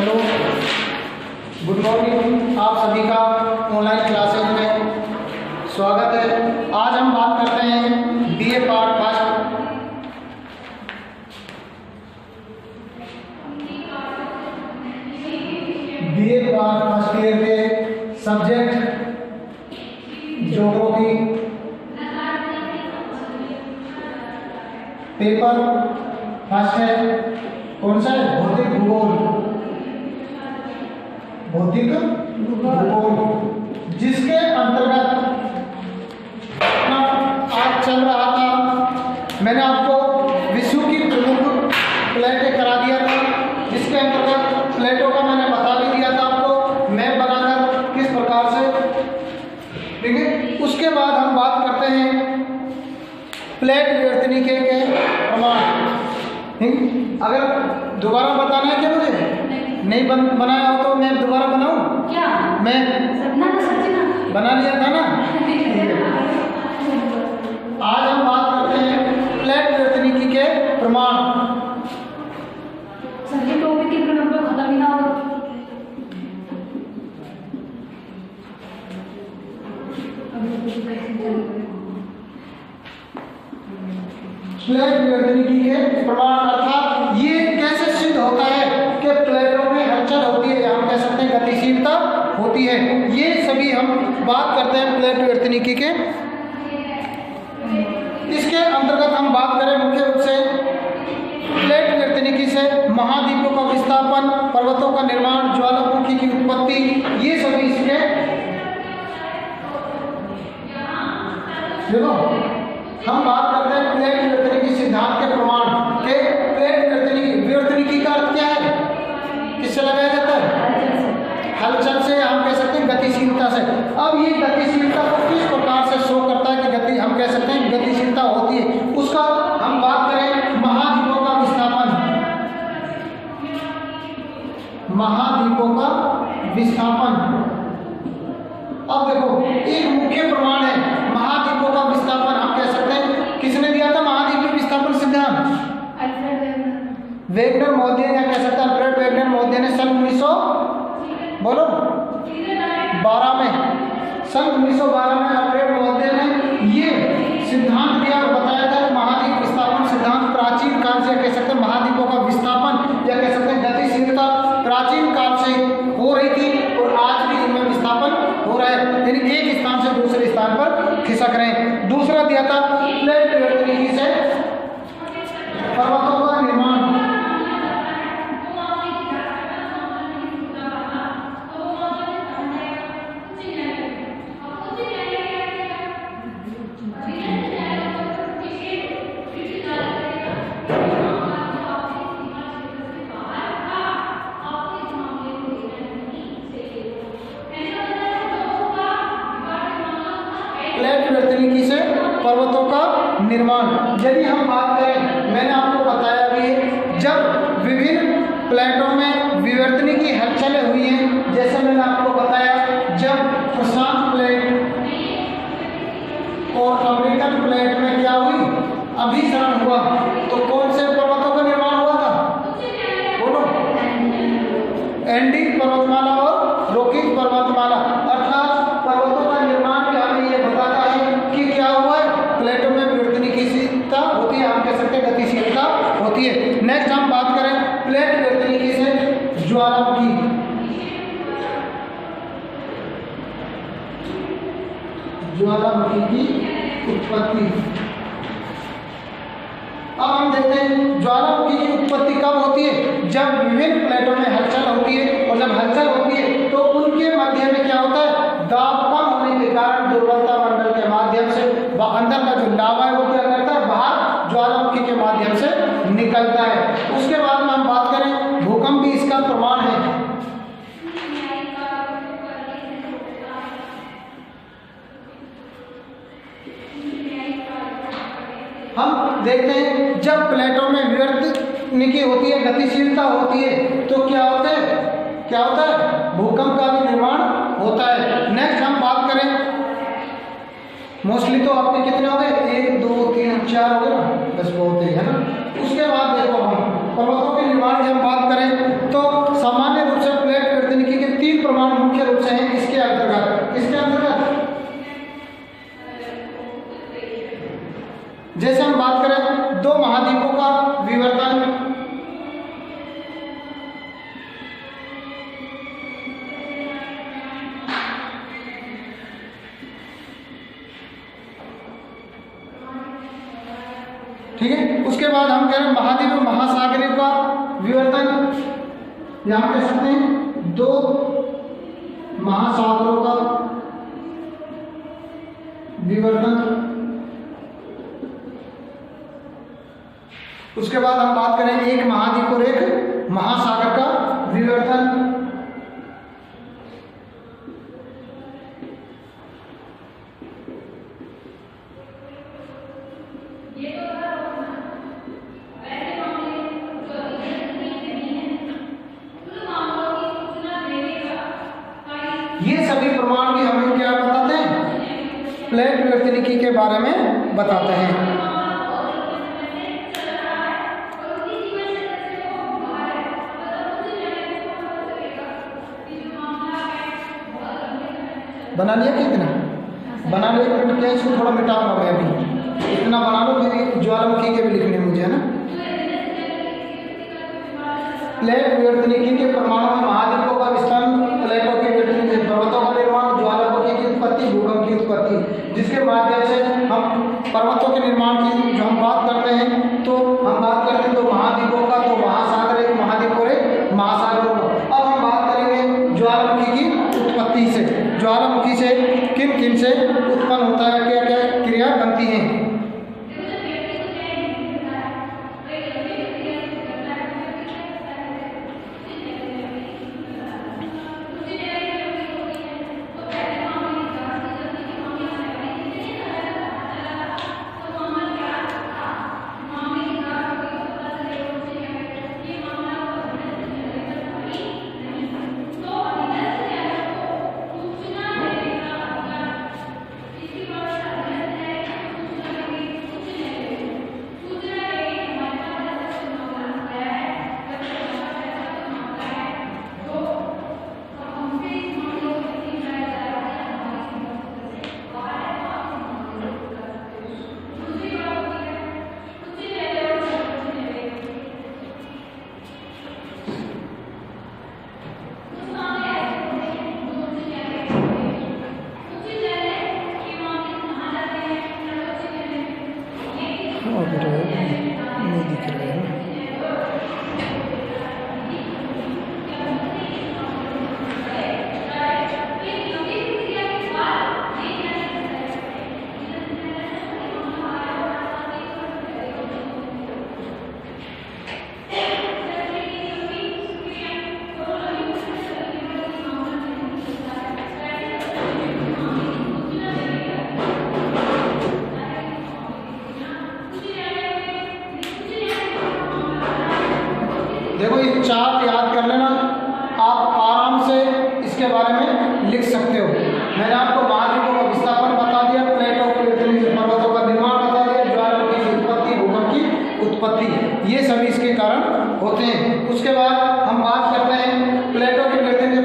Hello, good morning. आप सभी का ऑनलाइन क्लासेज में स्वागत है। आज हम बात करते हैं BA part first. BA part first year के सब्जेक्ट ज्योग्राफी पेपर फर्स्ट है। कौन सा है? भौतिक भूगोल। भौतिक भूगोल जिसके अंतर्गत आज चल रहा था। मैंने आपको विश्व की प्रमुख प्लेटें करा दिया था, जिसके अंतर्गत प्लेटों का मैंने बता भी दिया था आपको मैप बनाकर किस प्रकार से। ठीक है, उसके बाद हम बात करते हैं प्लेट विवर्तनिकी के प्रमाण। अगर दोबारा बताना है क्या मुझे? नहीं बनाया हो तो मैं दोबारा बनाऊं क्या? मैं बना लिया था ना। आज हम बात करते हैं प्लेट विवर्तनिकी के प्रमाण। प्लेट विवर्तनिकी के प्रमाण अर्थात ये कैसे सिद्ध होता है कि प्लेटों में हलचल होती है, हम कह सकते हैं गतिशीलता होती है। ये सभी हम बात करते हैं प्लेट विवर्तनिकी के। इसके अंतर्गत हम बात करें मुख्य रूप से प्लेट विवर्तनिकी से महाद्वीपों का विस्थापन, पर्वतों का निर्माण, ज्वालामुखी की उत्पत्ति, ये सभी इसके देखो हम बात करते हैं प्लेट विवर्तनिकी सिद्धांत के प्रमाण के। प्लेट विवर्तनिकी का अर्थ क्या है? किससे लगाया जाता है? हलचल से, हम कह सकते हैं गतिशीलता से। अब ये गतिशीलता को किस प्रकार से शो करता है कि गति, हम कह सकते हैं गतिशीलता होती है, उसका हम बात करें महाद्वीपों का विस्थापन। महाद्वीपों का विस्थापन। अब देखो एक मुख्य प्रमाण है महाद्वीपों का विस्थापन। हम कह सकते हैं किसने दिया था महाद्वीपीय विस्थापन सिद्धांत? वेगनर महोदय, या कह सकते हैं अल्फ्रेड वेगनर महोदय ने सन 1912 में अल्फ्रेड महोदय ने ये सिद्धांत दिया और बताया था कि महाद्वीप विस्थापन सिद्धांत प्राचीन काल से, कह सकते हैं महाद्वीपों का विस्थापन या कह सकते हैं गतिशीलता प्राचीन काल से हो रही थी और आज भी इनमें विस्थापन हो रहा है, यानी एक स्थान से दूसरे स्थान पर खिसक रहे हैं। दूसरा दिया था प्लेट विवर्तनिकी से पर्वतों का निर्माण। प्लेट विवर्तनिकी से पर्वतों का निर्माण। यदि हम बात करें, मैंने आपको बताया भी जब विभिन्न प्लेटों में विवर्तनिकी हलचलें हुई हैं, जैसे मैंने आपको बताया जब प्रशांत प्लेट और अमेरिकन प्लेट में क्या हुई, अभिसरण हुआ, तो कौन से पर्वतों का निर्माण हुआ था? बोलो। एंडी पर्वतमाला और रॉकीज पर्वतमाला। अर्थात पर्वतों का निर्माण भी हमें ये बताता है कि क्या हुआ है, प्लेटों में विवर्तनिकीता होती है, हम कह सकते हैं गतिशीलता होती है। नेक्स्ट हम बात करें प्लेट विवर्तनिकी से ज्वालामुखी। ज्वालामुखी की उत्पत्ति। अब हम देखते हैं ज्वालामुखी की उत्पत्ति कब होती है? जब विभिन्न प्लेटों में हलचल होती है, और जब हलचल होती है तो उनके मध्य में क्या होता है, दाब कम होने के कारण दुर्बलता मंडल के माध्यम से अंदर का जो लावा है वो क्या करता है, बाहर ज्वालामुखी के माध्यम से निकलता है। उसके बाद में हम बात करें भूकंप भी इसका प्रमाण है। हम देखते हैं जब प्लेटों में विवर्तनिकी होती है, गतिशीलता होती है, तो क्या होता है भूकंप का भी निर्माण होता है। नेक्स्ट हम बात करें, मोस्टली तो आपके कितने हो गए, 1 2 3 4 हो गए ना, बस बहुत ही है ना। उसके बाद देखो हम पर्वतों के निर्माण की हम बात करें तो सामान्य रूप ठीक है। उसके बाद हम कह रहे हैं महाद्वीप और महासागरों का विवर्तन, यहाँ कह सकते हैं दो महासागरों का विवर्तन। उसके बाद हम बात करें एक महाद्वीप और एक महासागर का विवर्तन। ये सभी प्रमाण भी हमें क्या बताते हैं, प्लेट विवर्तनिकी के बारे में बताते हैं। बना लिया कितना? बना लिया, प्रिंट किया, इसको थोड़ा मिटाऊंगा मैं अभी, इतना बना लो, फिर ज्वालामुखी के भी लिखने मुझे, है ना। प्लेट विवर्तनिकी के प्रमाणों में महाद्वीपों का विस्तार, प्लेटों के विवर्तन, पर्वतों का निर्माण, ज्वालामुखी की उत्पत्ति, भूकंप की उत्पत्ति, जिसके माध्यम से हम पर्वतों के निर्माण की जो हम बात करते हैं, तो हम बात करते हैं दो महाद्वीपों का, तो महासागर एक महाद्वीप और एक महासागरों का। अब हम बात करेंगे ज्वालामुखी की उत्पत्ति से, ज्वालामुखी से किन किन से उत्पन्न होता है, क्या क्या क्रिया बनती हैं। नहीं दिख रहा है। देखो ये चार्ट याद कर लेना, आप आराम से इसके बारे में लिख सकते हो। मैंने आपको महाद्वीपों का विस्थापन बता दिया, प्लेटों के पर्वतों का निर्माण बता दिया, ज्वालामुखी की उत्पत्ति, भूकंप की उत्पत्ति, ये सभी इसके कारण होते हैं। उसके बाद हम बात करते हैं प्लेटों के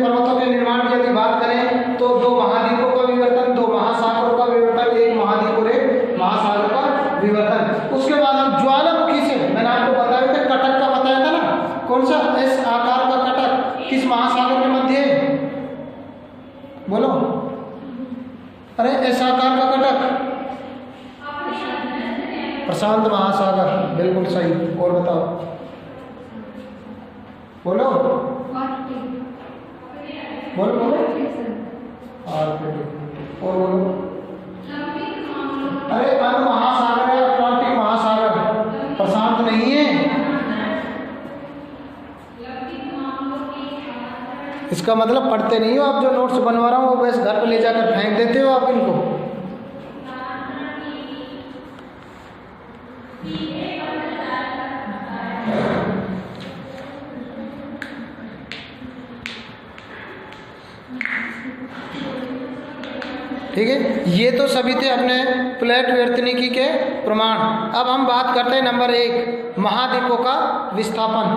पर्वतों के निर्माण की यदि बात करें तो दो महाद्वीपों का विवर्तन, दो महासागरों का विवर्तन, एक महाद्वीप और एक महासागर का विवर्तन। उसके बाद हम ज्वालामुखी से, मैंने आपको बताया था कटक का बताया था ना, कौन सा एस आकार का कटक किस महासागर के मध्य है, बोलो। अरे एस आकार का कटक प्रशांत महासागर, बिल्कुल सही। और बताओ, बोलो बोलो बोलो। और बोलो। अरे अरब महासागर है, अटलांटिक महासागर, प्रशांत नहीं है। इसका मतलब पढ़ते नहीं हो आप, जो नोट्स बनवा रहा हूँ वो बस घर पे ले जाकर फेंक देते हो आप इनको। ठीक है, ये तो सभी थे अपने प्लेट विवर्तनिकी के प्रमाण। अब हम बात करते हैं नंबर 1, महाद्वीपों का विस्थापन।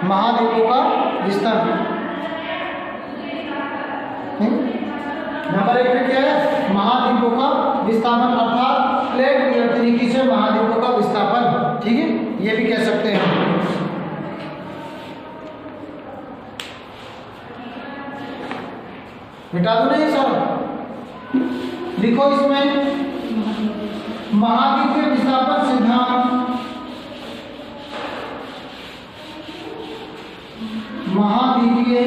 महाद्वीपों का विस्तार नंबर 1 में क्या है, महाद्वीपों का विस्थापन, अर्थात प्लेट विवर्तनिकी से महाद्वीपों का विस्थापन। ठीक है, ये भी कह सकते हैं। मिटा दो ना ये सारा, लिखो इसमें महाद्वीपीय विस्थापन सिद्धांत, महाद्वीपीय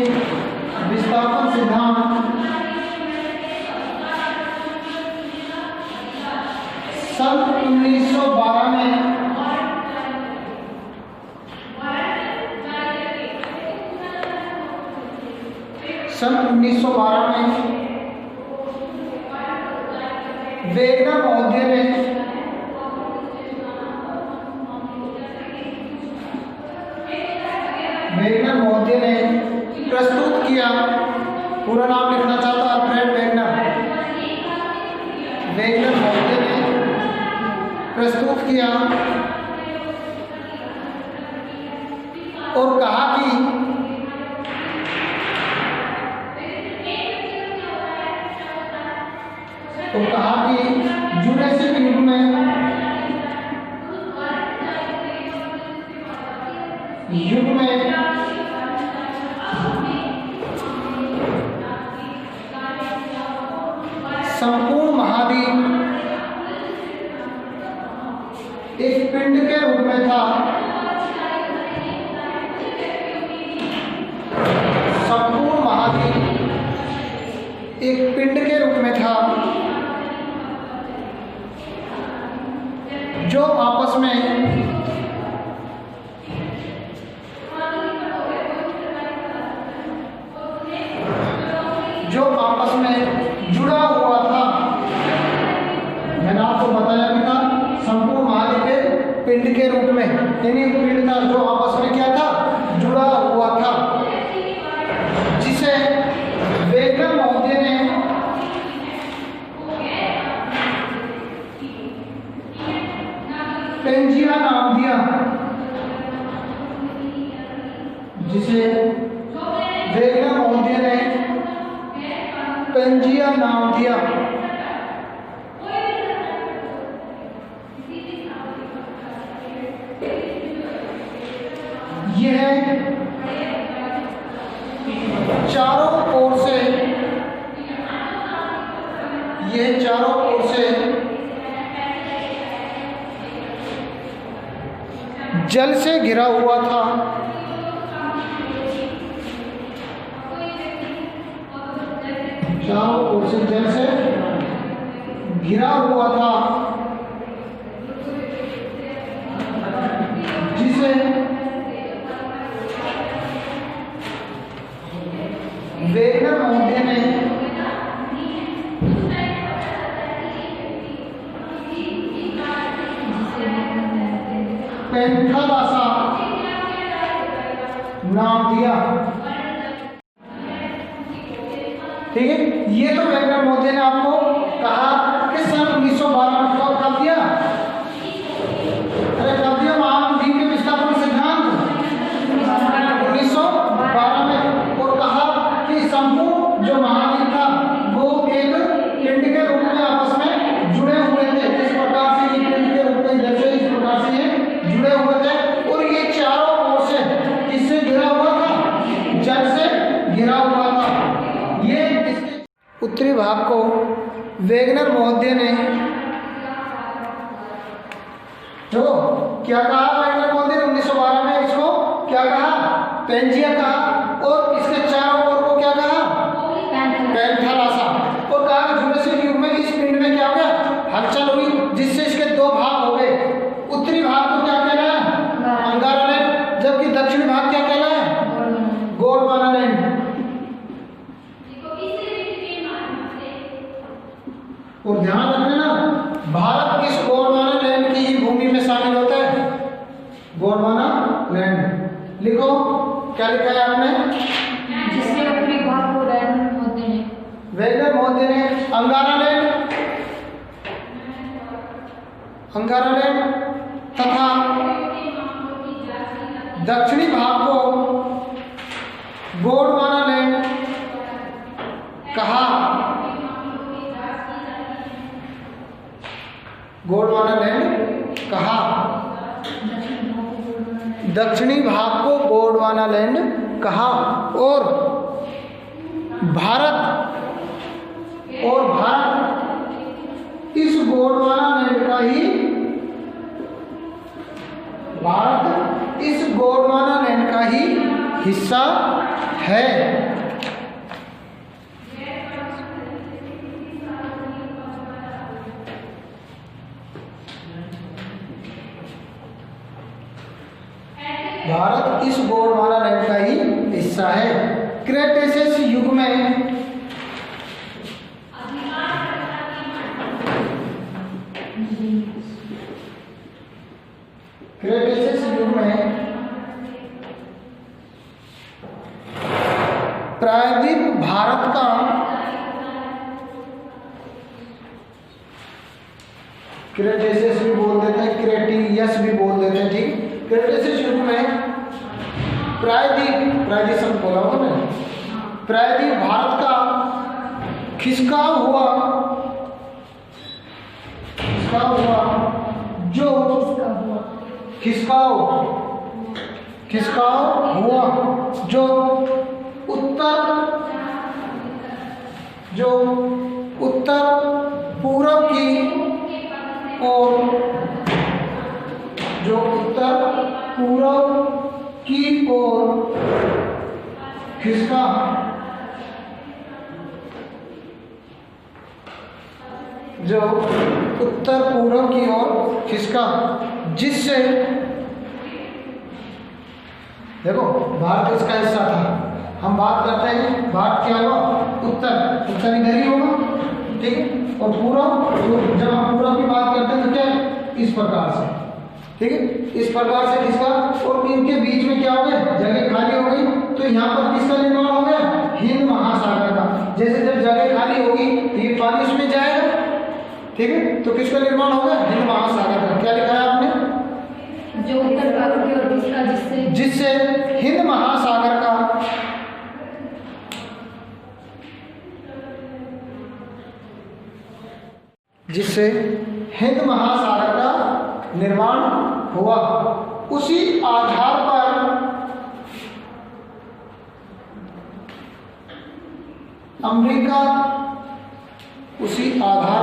विस्थापन सिद्धांत सन 1912 में वेगनर महोदय ने प्रस्तुत किया। पूरा नाम लिखना चाहता अल्फ्रेड वेगनर। वेगनर महोदय ने प्रस्तुत किया और कहा कि जुरासिक युग में संपूर्ण महाद्वीप एक पिंड के रूप में था। संपूर्ण महाद्वीप एक पिंड के रूप में था जो आपस में जुड़ा हुआ था। मैंने आपको बताया भी था, संपूर्ण महाद्वीप के पिंड के रूप में, यानी पिंड था जो आपस में क्या था, जुड़ा हुआ था, जिसे वेगनर महोदय ने पेंजिया नाम दिया। जिसे वेगनर महोदय ने पेंजिया नाम दिया। यह चारों ओर से जल से घिरा हुआ था। चारों ओर से जल से घिरा हुआ था, जिसे वेगनर महोदय ने पेंथालासा नाम दिया। ठीक है, ये तो वेगनर महोदय ने आपको कहा कि सन 1912 में कब दिया? अरे कब दिया? महाद्वीप के विस्थापन सिद्धांत 1912 में। और कहा कि संपूर्ण जो महाद्वीप था वो एक पिंड के रूप में आपस में जुड़े हुए थे। इस प्रकार से ये पिंड के रूप में जैसे इस प्रकार से ये जुड़े हुए थे और ये चारों ओर से किससे घिरा हुआ था? जल से घिरा हुआ था। ये उत्तरी भाग को वेगनर महोदय ने जो क्या कहा, वेगनर महोदय ने 1912 में इसको क्या कहा? पेंजिया कहा। और इसके चारों ओर को क्या कहा? पेंथालासा। और कहा कि जुरासिक युग में इस पिंड में क्या हो गया? हलचल हुई, जिससे इसके दो भाग हो गए। उत्तरी भाग को क्या कहना है? अंगारा लैंड, जबकि दक्षिणी भाग क्या कहना है? गोंडवाना लैंड। और ध्यान रखना, भारत किस गोंडवाना लैंड की ही भूमि में शामिल होता है? गोंडवाना लैंड। लिखो, क्या लिखा है आपने? जिससे उत्तरी भाग को वेगनर महोदय ने अंगारा लैंड तथा दक्षिणी भाग को गोंडवाना लैंड कहा। गोंडवाना लैंड कहा। दक्षिणी भाग को गोंडवाना लैंड कहा। और भारत इस गोंडवाना लैंड का ही गोंडवाना लैंड का ही हिस्सा है। भारत इस गोंडवाना लैंड का ही हिस्सा है। क्रेटेशियस युग में प्रायद्वीप भारत का क्रेटेशियस भी बोल देते हैं, क्रेटियस भी बोल देते हैं, ठीक। क्रेटेशियस युग में प्रायद्वीप शब्द बोला हुआ ना, प्रायद्वीप भारत का खिसकाव हुआ जो उत्तर पूरब की ओर खिसका, जो उत्तर पूर्व की ओर खिसका, जिससे देखो भारत इसका हिस्सा था। हम बात करते हैं भारत क्या हुआ, उत्तर इधर ही होगा, ठीक है, और पूर्व, जब हम पूर्व की बात करते हैं तो क्या इस प्रकार से, ठीक है, इस प्रकार से खिसका, और इनके बीच में क्या हो गया, जगह खाली हो गई, तो यहाँ पर किसका निर्माण हो गया, हिंद महासागर का। जैसे जब जगह खाली होगी ये पानी उसमें जाएगा, ठीक है, तो किसका निर्माण होगा, हिंद महासागर का। क्या लिखा है आपने, जो उत्तर पूर्व की ओर खिसका, जिससे हिंद महासागर का निर्माण हुआ। उसी आधार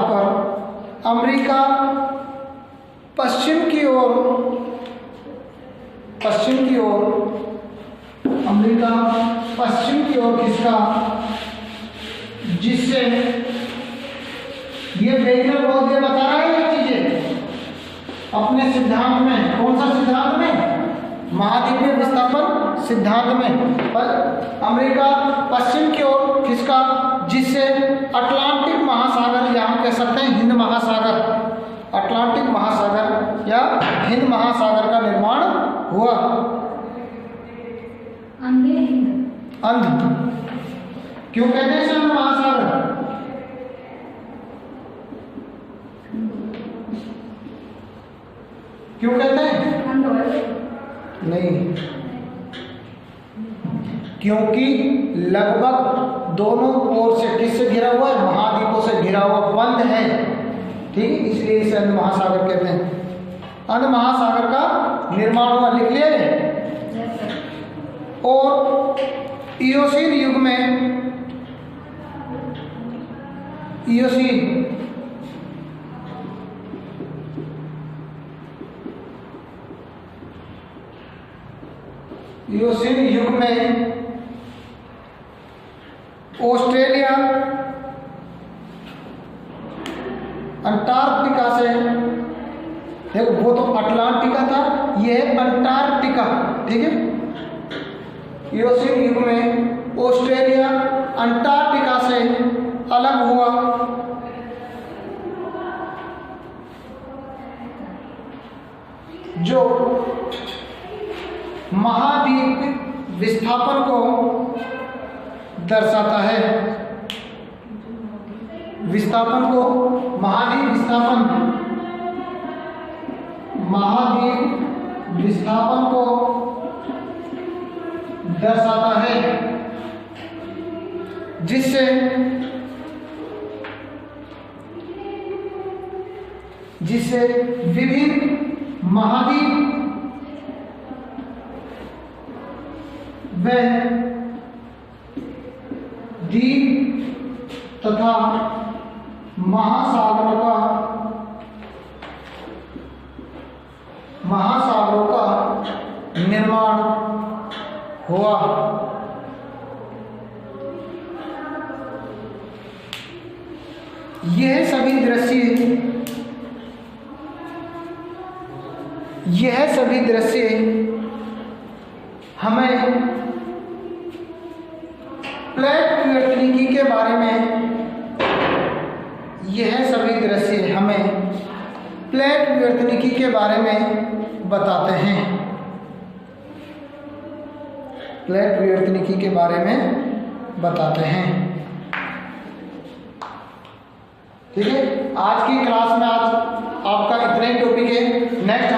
पर अमेरिका पश्चिम की ओर खिसका, जिससे ये बेगलर बहुत देर बता रहा है ये चीजें अपने सिद्धांत में। कौन सा सिद्धांत में, महाद्वीपीय विस्थापन सिद्धांत में। पर अमेरिका पश्चिम की ओर खिसका, जिससे अटलांटिक महासागर, या हम कह सकते हैं हिंद महासागर, अटलांटिक महासागर या हिंद महासागर का निर्माण हुआ। अंध क्यों कहते हैं इसे अंध महासागर, क्यों कहते हैं, नहीं, क्योंकि लगभग दोनों ओर से किससे घिरा हुआ है, महाद्वीपों से घिरा हुआ बंद है, ठीक है, इसलिए इसे अंध महासागर कहते हैं। अंध महासागर का निर्माण हुआ, लिख लिया। और इयोसीन युग में, इयोसीन युग में ऑस्ट्रेलिया अंटार्कटिका से, देखो वो तो अटलांटिका था, ये है अंटार्कटिका, ठीक है। इयोसीन युग में ऑस्ट्रेलिया अंटार्कटिका से अलग हुआ, जो महाद्वीप विस्थापन को दर्शाता है। विस्थापन को, महाद्वीप विस्थापन को दर्शाता है, जिससे विभिन्न महाद्वीप व द्वीप तथा महासागरों का महासागरों का निर्माण हुआ। यह सभी दृश्य हमें प्लेट विवर्तनिकी के बारे में, यह सभी दृश्य हमें प्लेट विवर्तनिकी के बारे में बताते हैं। प्लेट विवर्तनिकी के बारे में बताते हैं। ठीक है, आज की क्लास में आज आपका इतना ही टॉपिक है। नेक्स्ट